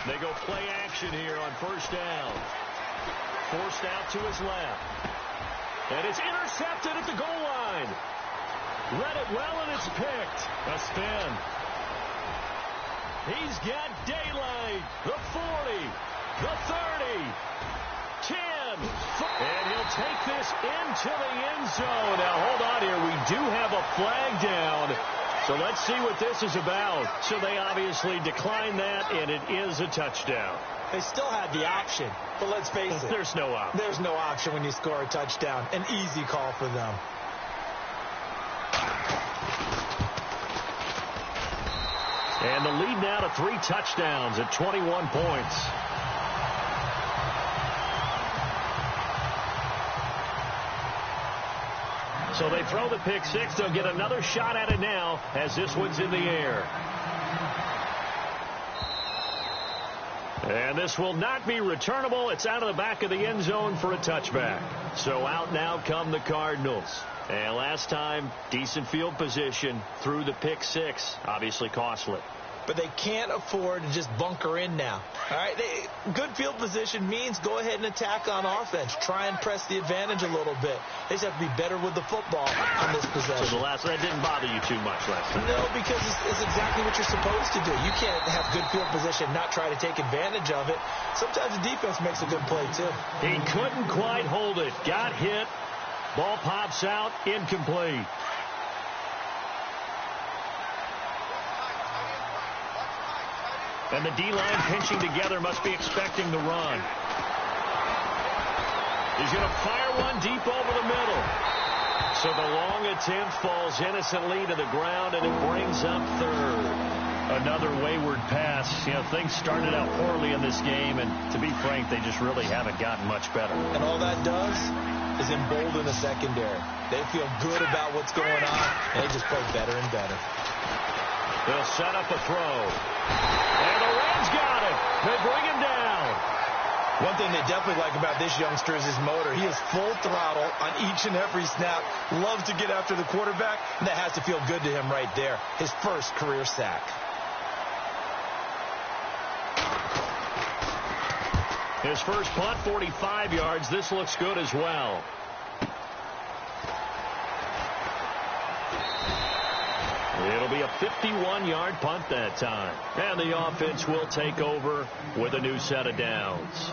[SPEAKER 3] They go play action here on first down. Forced out to his left. And it's intercepted at the goal line. Read it well, and it's picked. A spin. He's got daylight. The 40. The 30. 10. And he'll take this into the end zone. Now, hold on here. We do have a flag down. So let's see what this is about. So they obviously declined that, and it is a touchdown.
[SPEAKER 4] They still had the option, but let's face it.
[SPEAKER 3] There's no option.
[SPEAKER 4] There's no option when you score a touchdown. An easy call for them.
[SPEAKER 3] And the lead now to 3 touchdowns at 21 points. So they throw the pick 6. They'll get another shot at it now as this one's in the air. And this will not be returnable. It's out of the back of the end zone for a touchback. So out now come the Cardinals. And last time, decent field position through the pick 6. Obviously costly.
[SPEAKER 4] But they can't afford to just bunker in now. All right, good field position means go ahead and attack on offense. Try and press the advantage a little bit. They just have to be better with the football on this possession.
[SPEAKER 3] So that didn't bother you too much last time?
[SPEAKER 4] No, because it's exactly what you're supposed to do. You can't have good field position, not try to take advantage of it. Sometimes the defense makes a good play, too.
[SPEAKER 3] He couldn't quite hold it. Got hit. Ball pops out. Incomplete. And the D-line pinching together must be expecting the run. He's going to fire one deep over the middle. So the long attempt falls innocently to the ground, and it brings up 3rd. Another wayward pass. You know, things started out poorly in this game, and to be frank, they just really haven't gotten much better.
[SPEAKER 4] And all that does is embolden the secondary. They feel good about what's going on, and they just play better and better.
[SPEAKER 3] They'll set up a throw. And the Rams got it. They bring him down.
[SPEAKER 4] One thing they definitely like about this youngster is his motor. He is full throttle on each and every snap. Loves to get after the quarterback, and that has to feel good to him right there. His first career sack.
[SPEAKER 3] His first punt, 45 yards. This looks good as well. It'll be a 51-yard punt that time. And the offense will take over with a new set of downs.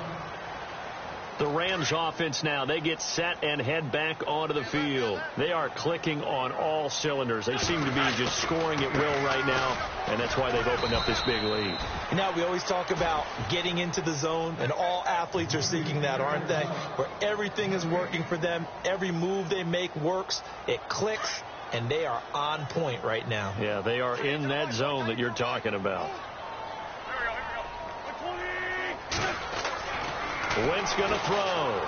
[SPEAKER 3] The Rams offense now, they get set and head back onto the field. They are clicking on all cylinders. They seem to be just scoring at will right now, and that's why they've opened up this big lead.
[SPEAKER 4] You know, we always talk about getting into the zone, and all athletes are seeking that, aren't they? Where everything is working for them. Every move they make works. It clicks, and they are on point right now.
[SPEAKER 3] Yeah, they are in that zone that you're talking about. Wentz going to throw.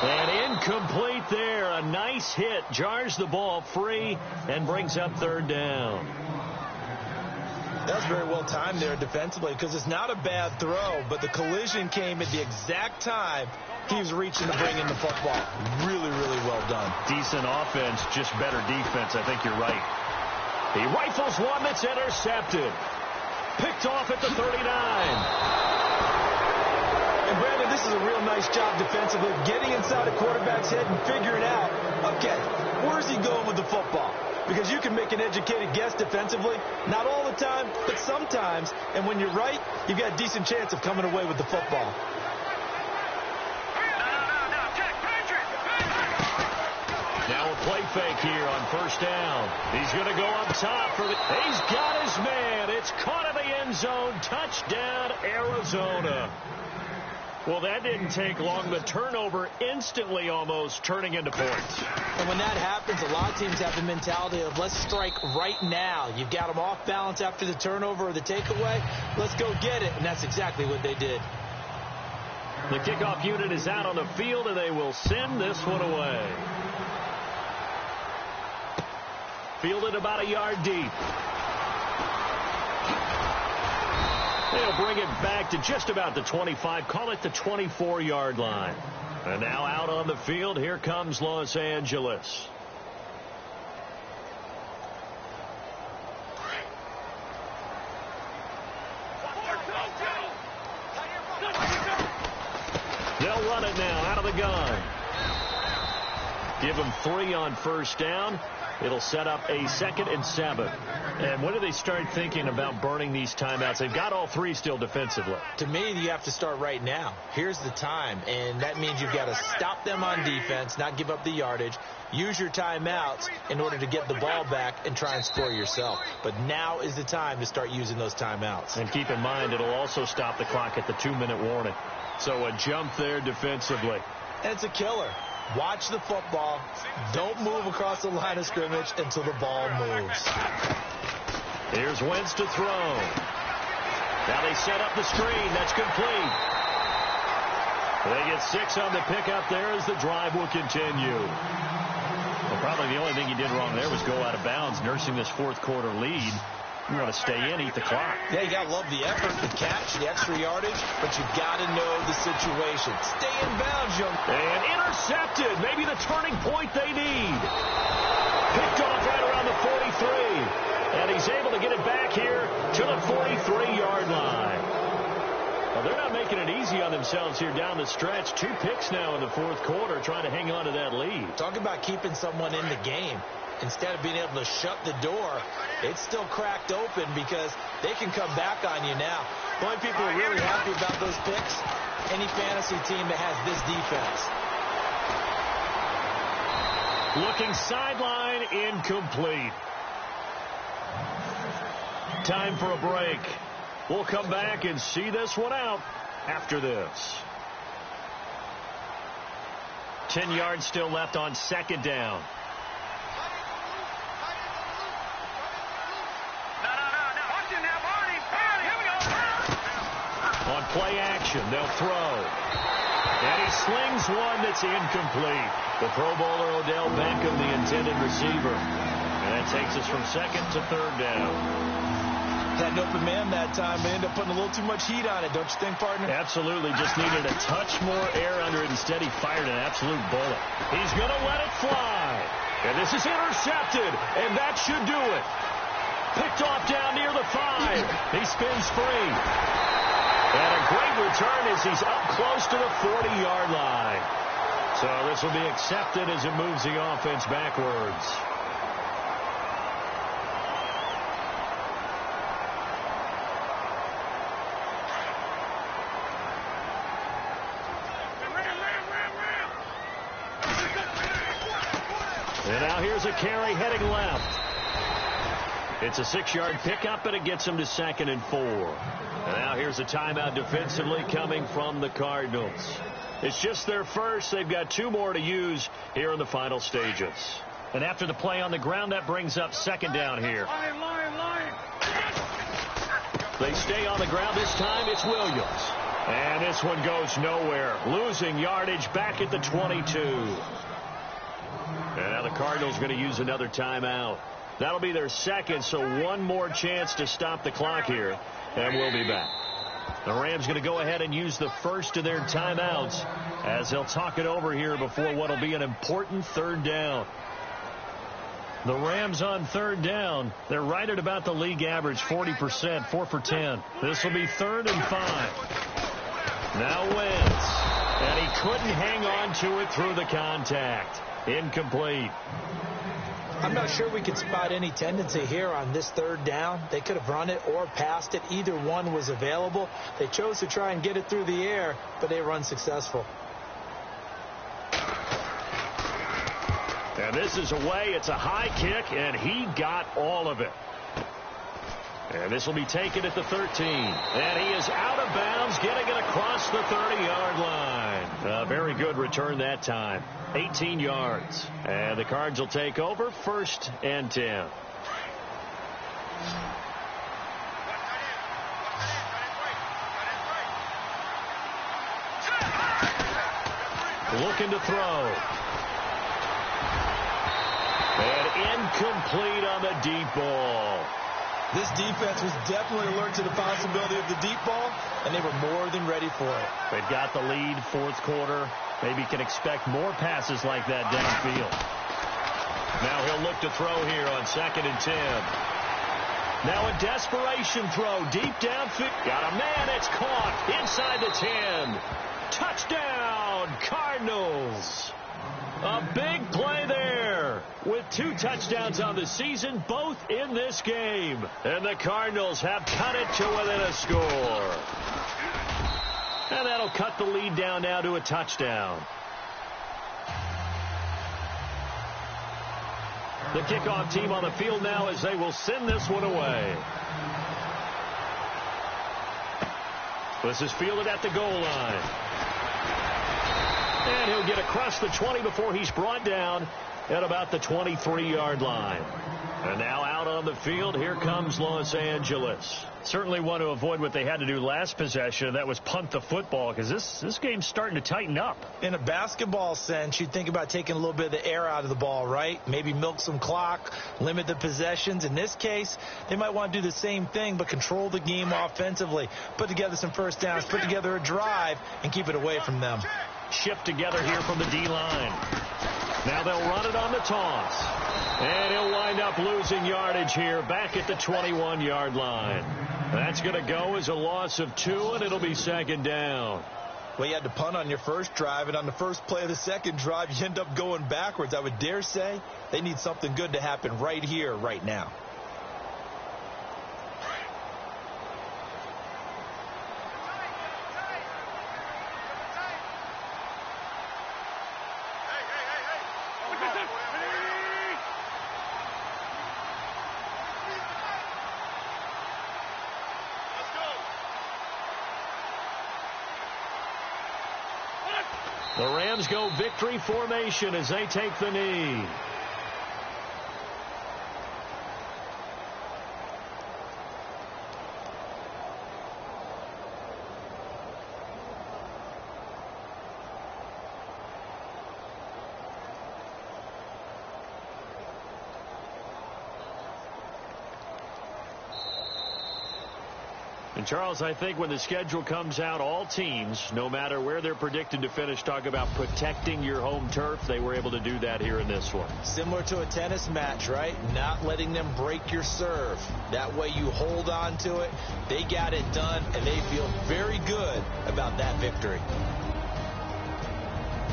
[SPEAKER 3] And incomplete there. A nice hit. Jars the ball free and brings up third down.
[SPEAKER 4] That was very well timed there defensively because it's not a bad throw, but the collision came at the exact time he was reaching to bring in the football. Really, really well done.
[SPEAKER 3] Decent offense, just better defense. I think you're right. He rifles one that's intercepted. Picked off at the 39.
[SPEAKER 4] And Brandon, this is a real nice job defensively, getting inside a quarterback's head and figuring out, okay, where's he going with the football? Because you can make an educated guess defensively, not all the time, but sometimes. And when you're right, you've got a decent chance of coming away with the football.
[SPEAKER 3] Now a play fake here on first down. He's going to go up top for the... He's got his man. It's caught in the end zone. Touchdown, Arizona. Well, that didn't take long. The turnover instantly almost turning into points.
[SPEAKER 4] And when that happens, a lot of teams have the mentality of let's strike right now. You've got them off balance after the turnover or the takeaway. Let's go get it. And that's exactly what they did.
[SPEAKER 3] The kickoff unit is out on the field, and they will send this one away. Fielded about a yard deep. They'll bring it back to just about the 25. Call it the 24-yard line. And now out on the field, here comes Los Angeles. They'll run it now out of the gun. Give them 3 on first down. It'll set up a 2nd and 7. And when do they start thinking about burning these timeouts? They've got all 3 still defensively.
[SPEAKER 4] To me, you have to start right now. Here's the time, and that means you've got to stop them on defense, not give up the yardage. Use your timeouts in order to get the ball back and try and score yourself. But now is the time to start using those timeouts.
[SPEAKER 3] And keep in mind, it'll also stop the clock at the 2-minute warning. So a jump there defensively.
[SPEAKER 4] And it's a killer. Watch the football. Don't move across the line of scrimmage until the ball moves.
[SPEAKER 3] Here's Wentz to throw. Now they set up the screen. That's complete. They get 6 on the pickup there as the drive will continue. Well, probably the only thing he did wrong there was go out of bounds, nursing this 4th quarter lead. You want to stay in, eat the clock.
[SPEAKER 4] Yeah, you got to love the effort, the catch, the extra yardage, but you got to know the situation. Stay in bounds, young.
[SPEAKER 3] And intercepted. Maybe the turning point they need. Picked off right around the 43. And he's able to get it back here to the 43-yard line. Well, they're not making it easy on themselves here down the stretch. 2 picks now in the 4th quarter, trying to hang on to that lead.
[SPEAKER 4] Talk about keeping someone in the game. Instead of being able to shut the door, it's still cracked open because they can come back on you now. The only people who are really happy about those picks, any fantasy team that has this defense.
[SPEAKER 3] Looking sideline, incomplete. Time for a break. We'll come back and see this one out after this. 10 yards still left on 2nd down. formation. They'll throw. And he slings one that's incomplete. The Pro Bowler Odell Beckham, the intended receiver. And that takes us from second to third down.
[SPEAKER 4] Had an open man that time, but ended up putting a little too much heat on it, don't you think, partner?
[SPEAKER 3] Absolutely. Just needed a touch more air under it. Instead, he fired an absolute bullet. He's going to let it fly. And this is intercepted, and that should do it. Picked off down near the 5. He spins free. And a great return as he's up close to the 40-yard line. So this will be accepted as it moves the offense backwards. And now here's a carry heading left. It's a 6-yard pickup, and it gets him to 2nd and 4. And now here's a timeout defensively coming from the Cardinals. It's just their first. They've got 2 more to use here in the final stages. And after the play on the ground, that brings up 2nd down here. They stay on the ground. This time it's Williams. And this one goes nowhere. Losing yardage back at the 22. And now the Cardinals going to use another timeout. That'll be their second, so one more chance to stop the clock here, and we'll be back. The Rams going to go ahead and use the first of their timeouts as they'll talk it over here before what will be an important 3rd down. The Rams on 3rd down, they're right at about the league average, 40%, 4 for 10. This will be 3rd and 5. Now Wentz, and he couldn't hang on to it through the contact. Incomplete.
[SPEAKER 4] I'm not sure we could spot any tendency here on this 3rd down. They could have run it or passed it. Either one was available. They chose to try and get it through the air, but they were unsuccessful.
[SPEAKER 3] And this is away. It's a high kick, and he got all of it. And this will be taken at the 13. And he is out of bounds, getting it across the 30-yard line. A very good return that time. 18 yards. And the Cards will take over 1st and 10. Looking to throw. And incomplete on the deep ball.
[SPEAKER 4] This defense was definitely alert to the possibility of the deep ball, and they were more than ready for it.
[SPEAKER 3] They've got the lead, 4th quarter. Maybe can expect more passes like that downfield. Now he'll look to throw here on 2nd and 10. Now a desperation throw deep downfield. Got a man. It's caught inside the 10. Touchdown, Cardinals. A big play there with 2 touchdowns on the season, both in this game. And the Cardinals have cut it to within a score. And that'll cut the lead down now to a touchdown. The kickoff team on the field now as they will send this one away. This is fielded at the goal line. And he'll get across the 20 before he's brought down at about the 23-yard line. And now out on the field, here comes Los Angeles. Certainly want to avoid what they had to do last possession, that was punt the football, because this game's starting to tighten up.
[SPEAKER 4] In a basketball sense, you think about taking a little bit of the air out of the ball, right? Maybe milk some clock, limit the possessions. In this case, they might want to do the same thing, but control the game offensively. Put together some first downs, put together a drive, and keep it away from them.
[SPEAKER 3] Shift together here from the D-line. Now they'll run it on the toss. And he'll wind up losing yardage here back at the 21-yard line. That's going to go as a loss of 2, and it'll be 2nd down.
[SPEAKER 4] Well, you had to punt on your first drive, and on the first play of the second drive, you end up going backwards. I would dare say they need something good to happen right here, right now.
[SPEAKER 3] The Rams go victory formation as they take the knee. And, Charles, I think when the schedule comes out, all teams, no matter where they're predicted to finish, talk about protecting your home turf. They were able to do that here in this one.
[SPEAKER 4] Similar to a tennis match, right? Not letting them break your serve. That way you hold on to it. They got it done, and they feel very good about that victory.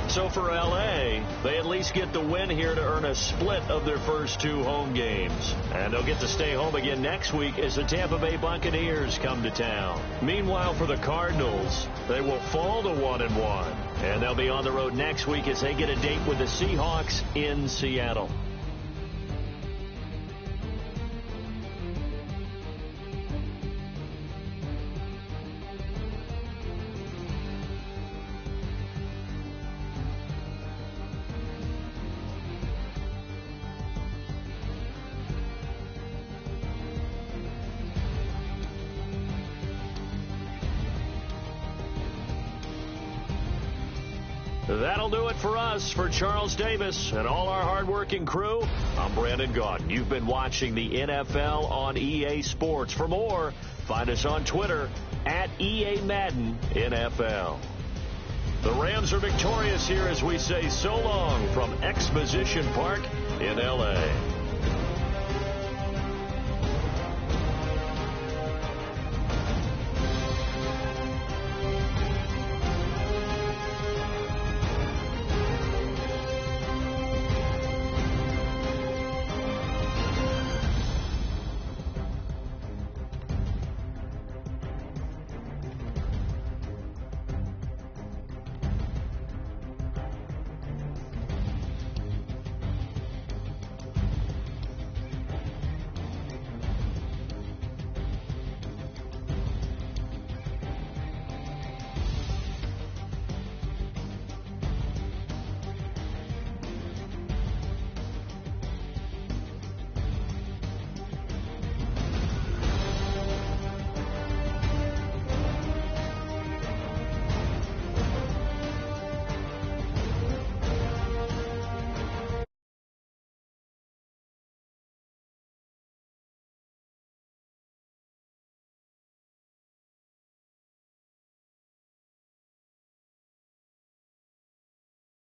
[SPEAKER 3] So for L.A., they at least get the win here to earn a split of their first 2 home games. And they'll get to stay home again next week as the Tampa Bay Buccaneers come to town. Meanwhile, for the Cardinals, they will fall to 1-1. And they'll be on the road next week as they get a date with the Seahawks in Seattle. That'll do it for us. For Charles Davis and all our hardworking crew, I'm Brandon Gaudin. You've been watching the NFL on EA Sports. For more, find us on Twitter at EA Madden NFL. The Rams are victorious here as we say so long from Exposition Park in L.A.